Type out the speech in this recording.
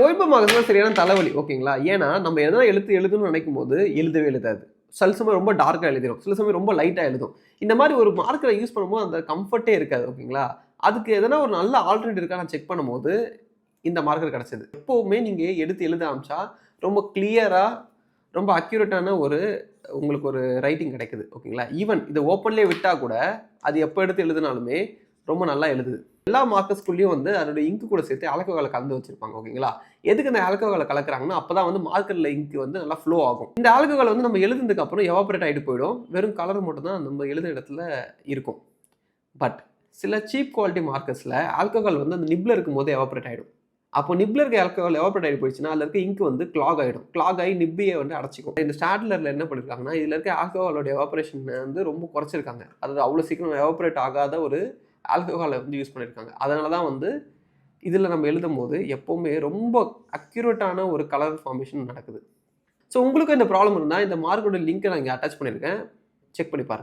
டோய்போ markers தான் சரியான தலைவலி, ஓகேங்களா? ஏன்னா நம்ம எதனா எழுதணும்னு நினைக்கும் போது எழுதவே எழுதாது. சில சமயம் ரொம்ப டார்க்காக எழுதிடும், சில சமயம் ரொம்ப லைட்டாக எழுதும். இந்த மாதிரி ஒரு மார்க்கரை யூஸ் பண்ணும்போது அந்த கம்ஃபர்ட்டே இருக்காது, ஓகேங்களா? அதுக்கு எதனா ஒரு நல்ல ஆல்டர்னேட் இருக்கா நான் செக் பண்ணும்போது இந்த மார்க்கர் கிடச்சிது. எப்போவுமே நீங்கள் எடுத்து எழுத ஆரம்பிச்சா ரொம்ப கிளியராக, ரொம்ப அக்யூரேட்டான உங்களுக்கு ஒரு ரைட்டிங் கிடைக்குது, ஓகேங்களா? ஈவன் இதை ஓப்பன்லேயே விட்டால் கூட அது எப்போ எடுத்து எழுதினாலுமே ரொம்ப நல்லா எழுதுது. எல்லா மார்க்கர்ஸ்குள்ளேயும் அதோட இங்கு கூட சேர்த்து ஆல்கஹாலை கலந்து வச்சிருப்பாங்க, ஓகேங்களா? எதுக்கு இந்த ஆல்கஹாலை கலக்குறாங்கன்னா அப்பதான் மார்க்கர்ல இங்கு நல்லா ஃப்ளோ ஆகும். இந்த ஆல்கஹால் நம்ம எழுதுனதுக்கு அப்புறம் எவாபரேட் ஆகிட்டு போயிடும். வெறும் கலர் மட்டும் தான் நம்ம எழுதுற இடத்துல இருக்கும். பட் சில சீப் குவாலிட்டி மார்க்கர்ஸ்ல ஆல்கஹால் அந்த நிப்ல இருக்கும் போது எவாபரேட் ஆகிடும். அப்போ நிப்ல இருக்க ஆல்கஹால் எவாபரேட் ஆகி போயிடுச்சுன்னா அதில் இருக்க இங்கு கிளாக் ஆகிடும். கிளாக் ஆகி நிப்பியை அடைச்சிக்கும். இந்த ஸ்டாட்லரில் என்ன பண்ணியிருக்காங்கன்னா இதில் இருக்க ஆல்கஹாலோட எவாபரேஷன் ரொம்ப குறைச்சிருக்காங்க. அதாவது அவ்வளோ சீக்கிரம் எவாபரேட் ஆகாத ஒரு ஆல்கஹாலை யூஸ் பண்ணியிருக்காங்க. அதனால தான் இதில் நம்ம எழுதும் போது எப்போவுமே ரொம்ப அக்யூரேட்டான ஒரு கலர் ஃபார்மேஷன் நடக்குது. ஸோ உங்களுக்கு இந்த ப்ராப்ளம் இருந்தால் இந்த மார்க்கோட லிங்க்கை நான் இங்கே அட்டாச் பண்ணியிருக்கேன், செக் பண்ணி பாருங்கள்.